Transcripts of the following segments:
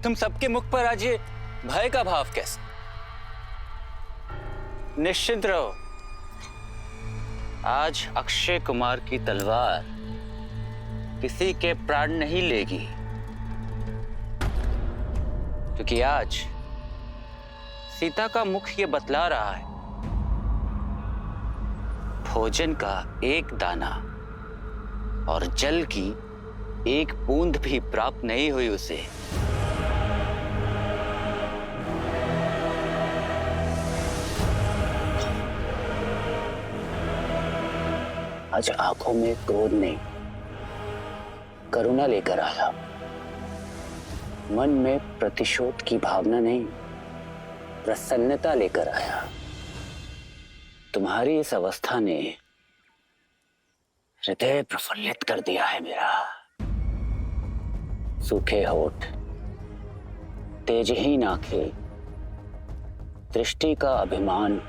तुम सबके मुख पर आज ये भय का भाव कैसे? निश्चिंत रहो, आज अक्षय कुमार की तलवार किसी के प्राण नहीं लेगी, क्योंकि आज सीता का मुख ये बतला रहा है, भोजन का एक दाना और जल की एक बूंद भी प्राप्त नहीं हुई उसे। आज आंखों में क्रोध नहीं, करुणा लेकर आया। मन में प्रतिशोध की भावना नहीं, प्रसन्नता लेकर आया। तुम्हारी इस अवस्था ने हृदय प्रफुल्लित कर दिया है मेरा। सूखे होठ, तेजहीन आंखें, दृष्टि का अभिमान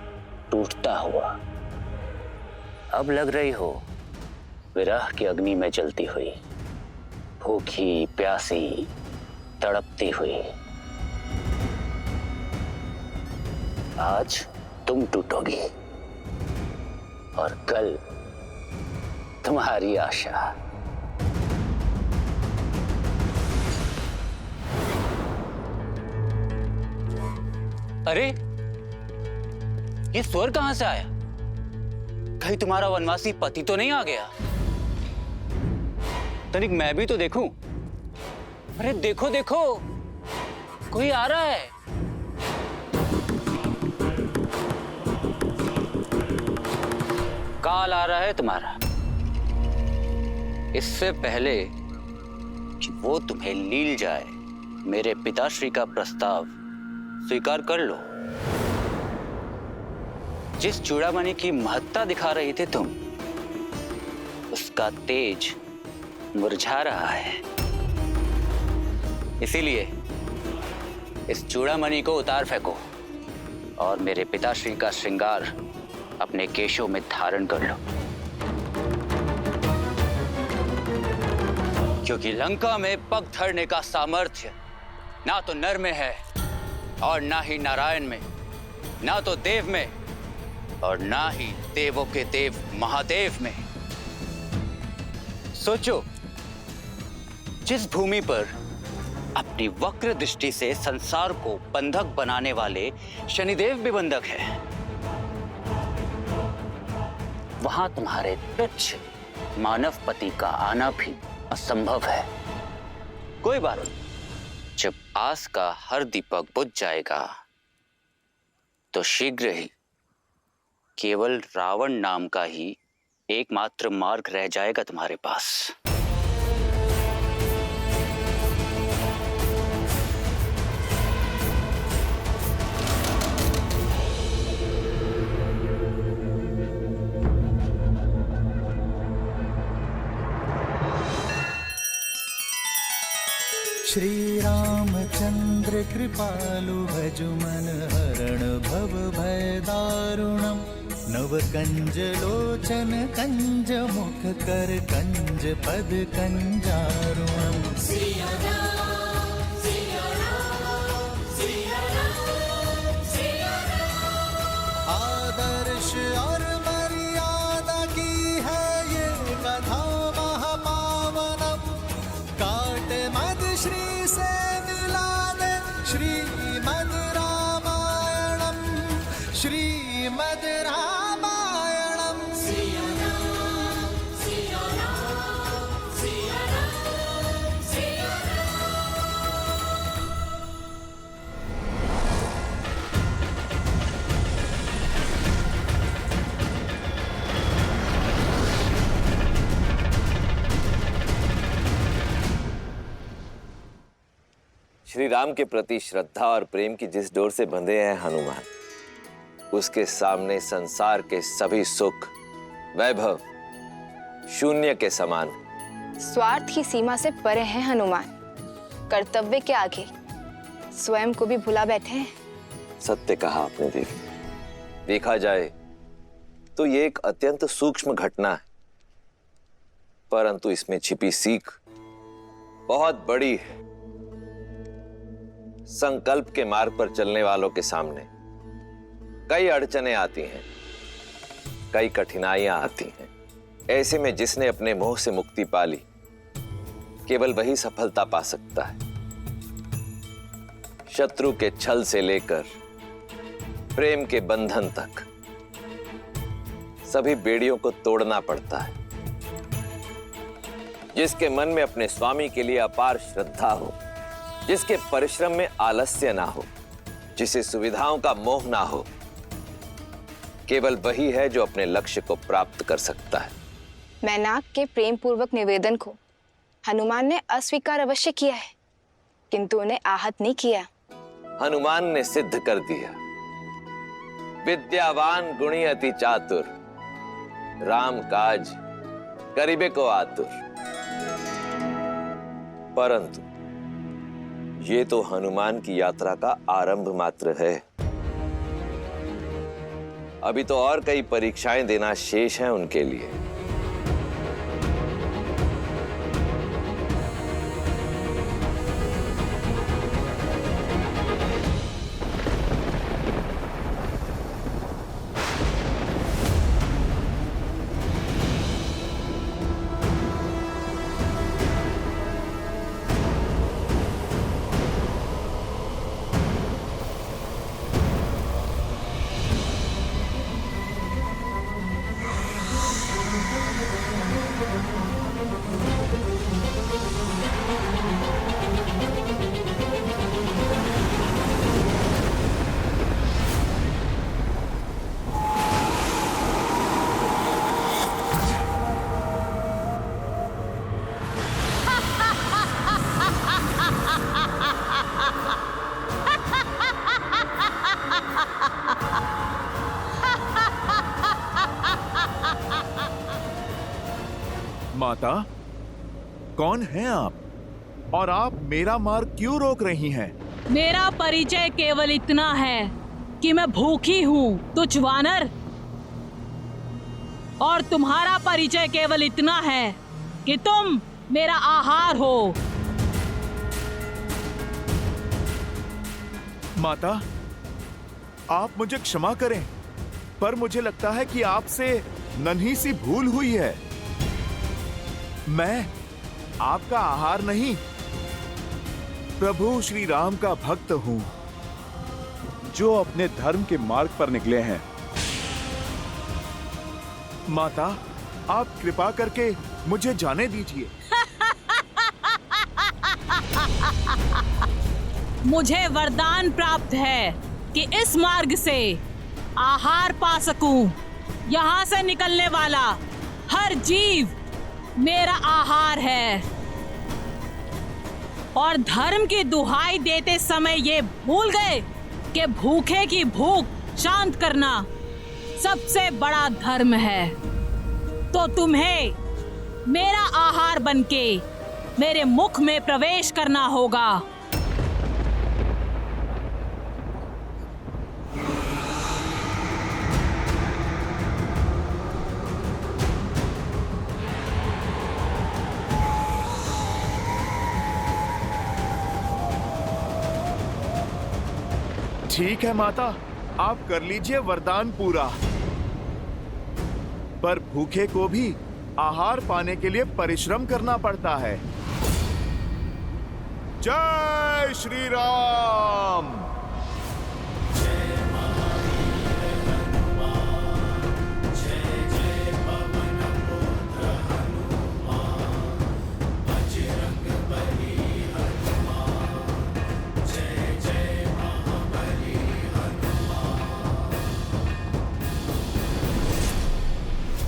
टूटता हुआ। अब लग रही हो विरह की अग्नि में जलती हुई, भूखी प्यासी तड़पती हुई। आज तुम टूटोगी और कल तुम्हारी आशा। अरे ये स्वर कहां से आया? कहीं तुम्हारा वनवासी पति तो नहीं आ गया? तनिक मैं भी तो देखूं। अरे देखो देखो, कोई आ रहा है। काल आ रहा है तुम्हारा। इससे पहले कि वो तुम्हें लील जाए, मेरे पिताश्री का प्रस्ताव स्वीकार कर लो। जिस चूड़ामणि की महत्ता दिखा रही थे तुम, उसका तेज मुरझा रहा है। इसीलिए इस चूड़ामणि को उतार फेंको और मेरे पिताश्री का श्रृंगार अपने केशों में धारण कर लो, क्योंकि लंका में पग धरने का सामर्थ्य ना तो नर में है और ना ही नारायण में, ना तो देव में और ना ही देवों के देव महादेव में। सोचो, जिस भूमि पर अपनी वक्र दृष्टि से संसार को बंधक बनाने वाले शनिदेव भी बंधक है, वहां तुम्हारे तुच्छ मानव पति का आना भी असंभव है। कोई बात नहीं, जब आस का हर दीपक बुझ जाएगा तो शीघ्र ही केवल रावण नाम का ही एकमात्र मार्ग रह जाएगा तुम्हारे पास। श्री रामचंद्र कृपालु भजु मन हरण भव भय दारुणम। नव कंज लोचन कंज मुख कर कंज पद कंजारुणम। आदर्श और मर्यादा की है ये कथा महापावनम। काट मद श्री से मिला दे श्रीमद् रामायणम। श्रीमद् रामायणम। श्री राम के प्रति श्रद्धा और प्रेम की जिस डोर से बंधे हैं हनुमान, उसके सामने संसार के सभी सुख वैभव शून्य के समान। स्वार्थ की सीमा से परे हैं हनुमान। कर्तव्य के आगे स्वयं को भी भुला बैठे हैं। सत्य कहा आपने देवी। देखा जाए तो ये एक अत्यंत सूक्ष्म घटना है, परंतु इसमें छिपी सीख बहुत बड़ी है। संकल्प के मार्ग पर चलने वालों के सामने कई अड़चनें आती हैं, कई कठिनाइयां आती हैं। ऐसे में जिसने अपने मोह से मुक्ति पा ली, केवल वही सफलता पा सकता है। शत्रु के छल से लेकर प्रेम के बंधन तक सभी बेड़ियों को तोड़ना पड़ता है। जिसके मन में अपने स्वामी के लिए अपार श्रद्धा हो, जिसके परिश्रम में आलस्य ना हो, जिसे सुविधाओं का मोह ना हो, केवल वही है जो अपने लक्ष्य को प्राप्त कर सकता है। मैनाक के प्रेम पूर्वक निवेदन को हनुमान ने अस्वीकार अवश्य किया है, किंतु उन्हें आहत नहीं किया। हनुमान ने सिद्ध कर दिया, विद्यावान गुणी अति चातुर, राम काज करिबे को आतुर। परंतु ये तो हनुमान की यात्रा का आरंभ मात्र है। अभी तो और कई परीक्षाएं देना शेष है उनके लिए। माता, कौन हैं आप? और आप मेरा मार्ग क्यों रोक रही हैं? मेरा परिचय केवल इतना है कि मैं भूखी हूँ, तुच्छ वानर। और तुम्हारा परिचय केवल इतना है कि तुम मेरा आहार हो। माता, आप मुझे क्षमा करें, पर मुझे लगता है कि आपसे नन्ही सी भूल हुई है। मैं आपका आहार नहीं, प्रभु श्री राम का भक्त हूं, जो अपने धर्म के मार्ग पर निकले हैं। माता, आप कृपा करके मुझे जाने दीजिए। मुझे वरदान प्राप्त है कि इस मार्ग से आहार पा सकूं। यहाँ से निकलने वाला हर जीव मेरा आहार है। और धर्म की दुहाई देते समय ये भूल गए कि भूखे की भूख शांत करना सबसे बड़ा धर्म है। तो तुम्हें मेरा आहार बनके मेरे मुख में प्रवेश करना होगा। ठीक है माता, आप कर लीजिए वरदान पूरा। पर भूखे को भी आहार पाने के लिए परिश्रम करना पड़ता है। जय श्री राम।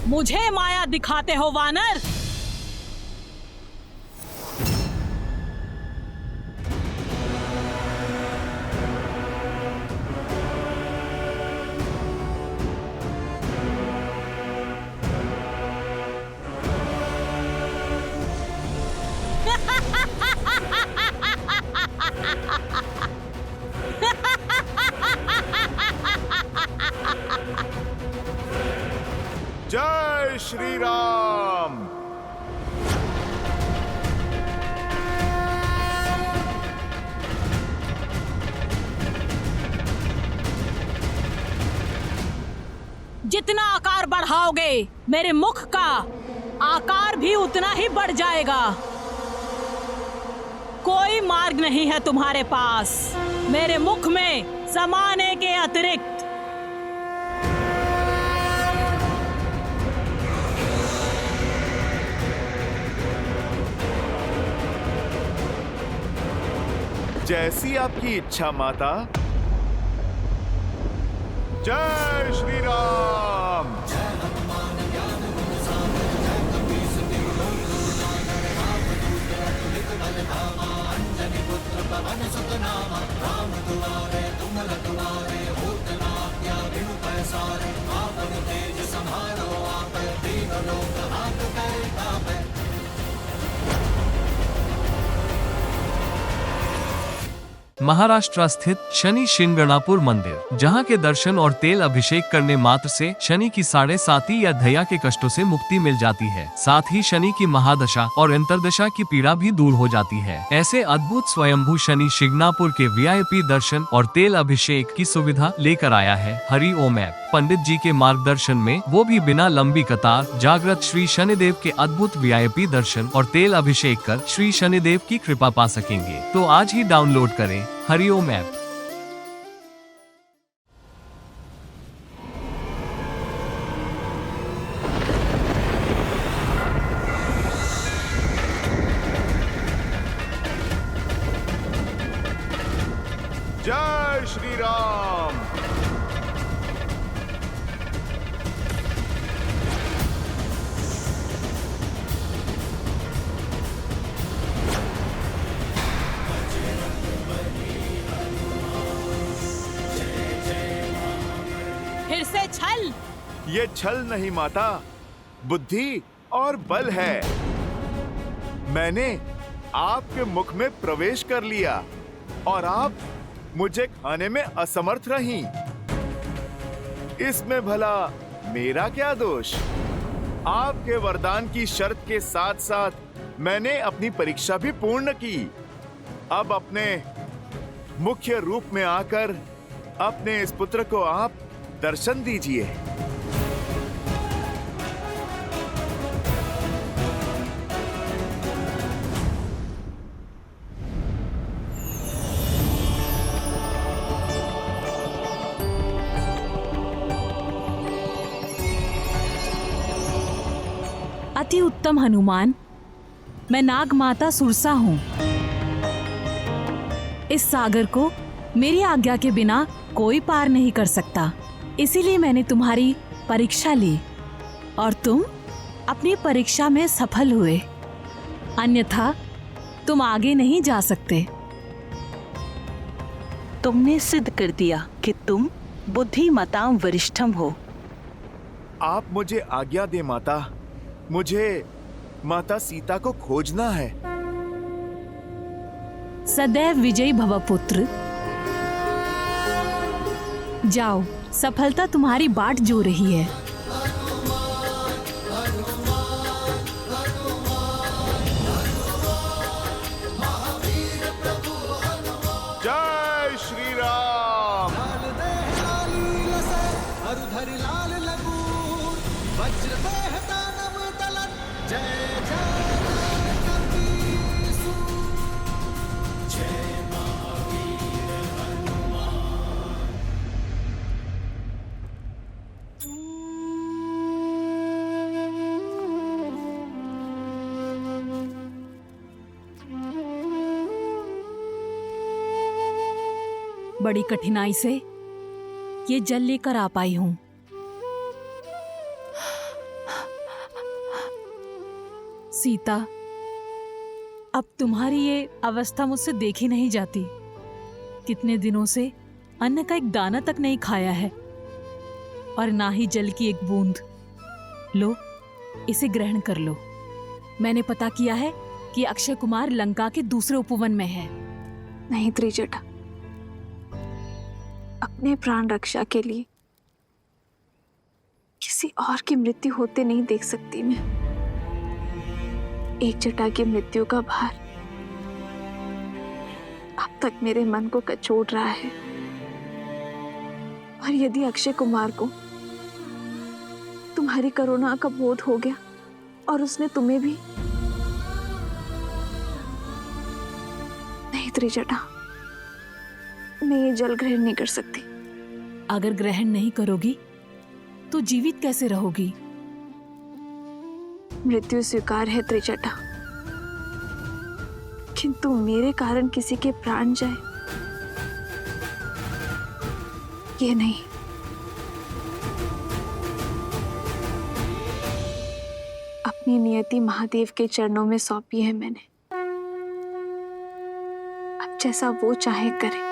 मुझे माया दिखाते हो वानर? जय श्री राम। जितना आकार बढ़ाओगे मेरे मुख का आकार भी उतना ही बढ़ जाएगा। कोई मार्ग नहीं है तुम्हारे पास मेरे मुख में समाने के अतिरिक्त। जैसी आपकी इच्छा माता। जय श्री राम। महाराष्ट्र स्थित शनि शिंगणापुर मंदिर, जहां के दर्शन और तेल अभिषेक करने मात्र से शनि की 7.5 या दया के कष्टों से मुक्ति मिल जाती है। साथ ही शनि की महादशा और अंतर्दशा की पीड़ा भी दूर हो जाती है। ऐसे अद्भुत स्वयंभू शनि शिंगणापुर के VIP दर्शन और तेल अभिषेक की सुविधा लेकर आया है हरि ओम ऐप। पंडित जी के मार्गदर्शन में, वो भी बिना लंबी कतार, जागृत श्री शनिदेव के अद्भुत VIP दर्शन और तेल अभिषेक कर श्री शनिदेव की कृपा पा सकेंगे। तो आज ही डाउनलोड करें हरि ओम ऐप। जय श्री राम। फिर से छल। ये छल नहीं माता, बुद्धि और बल है। मैंने आपके मुख में प्रवेश कर लिया और आप मुझे खाने में असमर्थ रहीं। इसमें भला मेरा क्या दोष? आपके वरदान की शर्त के साथ साथ मैंने अपनी परीक्षा भी पूर्ण की। अब अपने मुख्य रूप में आकर अपने इस पुत्र को आप दर्शन दीजिए। अति उत्तम हनुमान, मैं नाग माता सुरसा हूँ। इस सागर को मेरी आज्ञा के बिना कोई पार नहीं कर सकता। इसीलिए मैंने तुम्हारी परीक्षा ली और तुम अपनी परीक्षा में सफल हुए। अन्यथा तुम आगे नहीं जा सकते। तुमने सिद्ध कर दिया कि तुम बुद्धिमताम वरिष्ठम हो। आप मुझे आज्ञा दे माता, मुझे माता सीता को खोजना है। सदैव विजयी भव पुत्र। जाओ, सफलता तुम्हारी बाट जो रही है। जय श्री राम। बड़ी कठिनाई से ये जल लेकर आ पाई हूं। सीता, अब तुम्हारी ये अवस्था मुझसे देखी नहीं जाती। कितने दिनों से अन्न का एक दाना तक नहीं खाया है और ना ही जल की एक बूंद। लो, इसे ग्रहण कर लो। मैंने पता किया है कि अक्षय कुमार लंका के दूसरे उपवन में है। नहीं त्रिजटा, अपने प्राण रक्षा के लिए किसी और की मृत्यु होते नहीं देख सकती मैं। एक जटा की मृत्यु का भार अब तक मेरे मन को कचोट रहा है और यदि अक्षय कुमार को तुम्हारी करुणा का बोध हो गया और उसने तुम्हें भी। नहीं त्रिजटा, मैं ये जल ग्रहण नहीं कर सकती। अगर ग्रहण नहीं करोगी तो जीवित कैसे रहोगी? मृत्यु स्वीकार है त्रिजटा, किंतु मेरे कारण किसी के प्राण जाए ये नहीं। अपनी नियति महादेव के चरणों में सौंपी है मैंने। अब जैसा वो चाहे करे।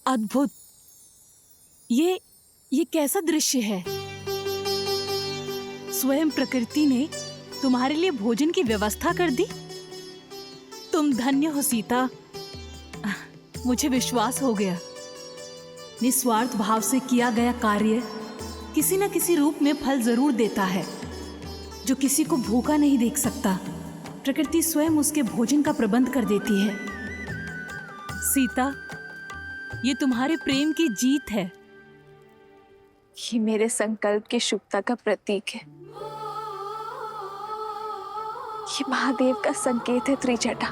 अद्भुत! ये कैसा दृश्य है? स्वयं प्रकृति ने तुम्हारे लिए भोजन की व्यवस्था कर दी। तुम धन्य हो सीता। मुझे विश्वास हो गया, निस्वार्थ भाव से किया गया कार्य किसी न किसी रूप में फल जरूर देता है। जो किसी को भूखा नहीं देख सकता, प्रकृति स्वयं उसके भोजन का प्रबंध कर देती है। सीता, ये तुम्हारे प्रेम की जीत है। ये मेरे संकल्प की शुभता का प्रतीक है। ये महादेव का संकेत है त्रिजटा।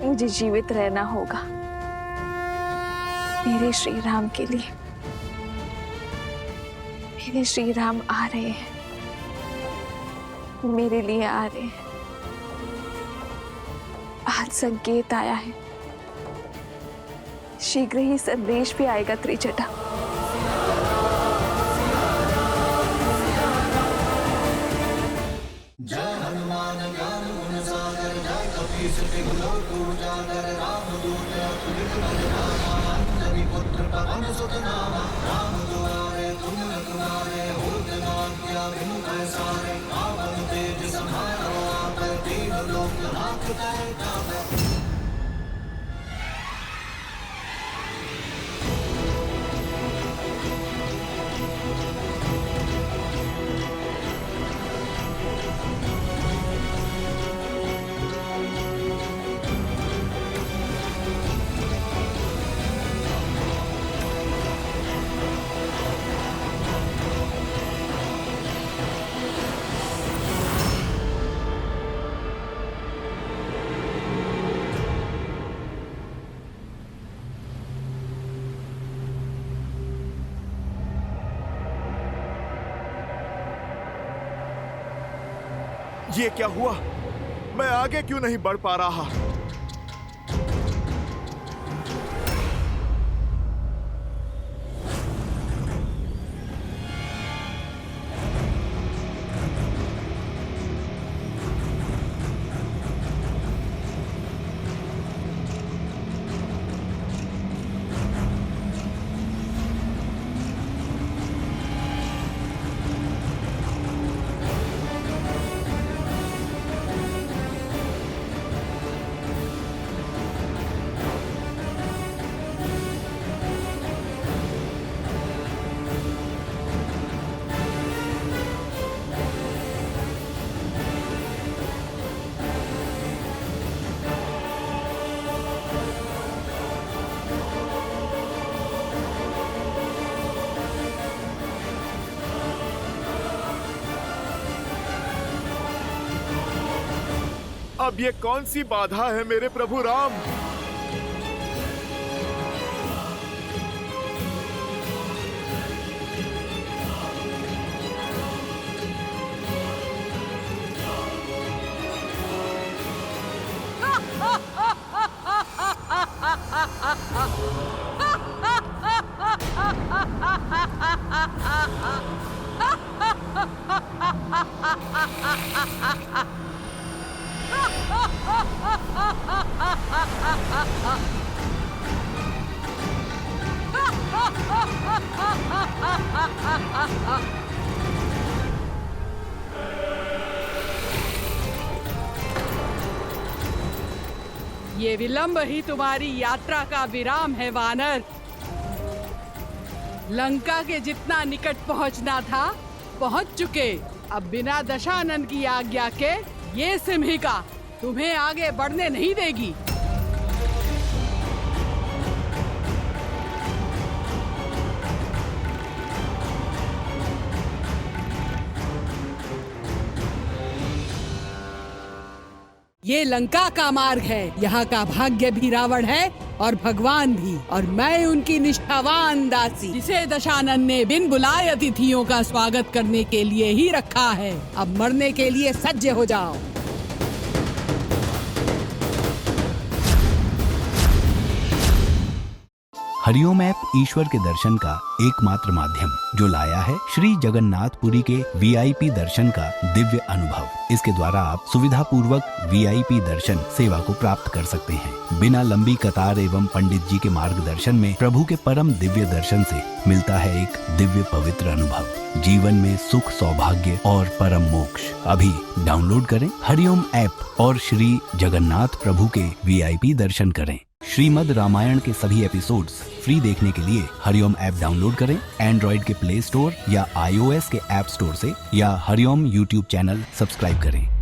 मुझे जीवित रहना होगा मेरे श्री राम के लिए। मेरे श्री राम आ रहे हैं, मेरे लिए आ रहे हैं। आज संकेत आया है, शीघ्र ही संदेश भी आएगा त्रिजटा। जय हनुमान ज्ञान गुण सागर, जय कपीस तिहुँ लोक उजागर। रामदूत अतुलित बल धामा, अंजनी पुत्र पवन सुत नामा। राम दुआरे तुम रखवारे, होत न आज्ञा बिनु पैसारे। रावण तेज समारो आपै, तीनों लोक नाथ तै जावै। ये क्या हुआ? मैं आगे क्यों नहीं बढ़ पा रहा? अब ये कौन सी बाधा है मेरे प्रभु राम? ये विलंब ही तुम्हारी यात्रा का विराम है वानर। लंका के जितना निकट पहुंचना था पहुंच चुके। अब बिना दशानन की आज्ञा के ये सिंहिका तुम्हें आगे बढ़ने नहीं देगी। ये लंका का मार्ग है, यहाँ का भाग्य भी रावण है और भगवान भी, और मैं उनकी निष्ठावान दासी, जिसे दशानन ने बिन बुलाए अतिथियों का स्वागत करने के लिए ही रखा है। अब मरने के लिए सज्ज हो जाओ। हरिओम ऐप ईश्वर के दर्शन का एकमात्र माध्यम जो लाया है श्री जगन्नाथपुरी के वीआईपी दर्शन का दिव्य अनुभव। इसके द्वारा आप सुविधा पूर्वक वीआईपी दर्शन सेवा को प्राप्त कर सकते हैं। बिना लंबी कतार एवं पंडित जी के मार्गदर्शन में प्रभु के परम दिव्य दर्शन से मिलता है एक दिव्य पवित्र अनुभव। जीवन में सुख, सौभाग्य और परम मोक्ष। अभी डाउनलोड करें हरिओम ऐप और श्री जगन्नाथ प्रभु के वीआईपी दर्शन करें। श्रीमद् रामायण के सभी एपिसोड्स फ्री देखने के लिए हरिओम ऐप डाउनलोड करें एंड्रॉइड के प्ले स्टोर या iOS के ऐप स्टोर से, या हरिओम यूट्यूब चैनल सब्सक्राइब करें।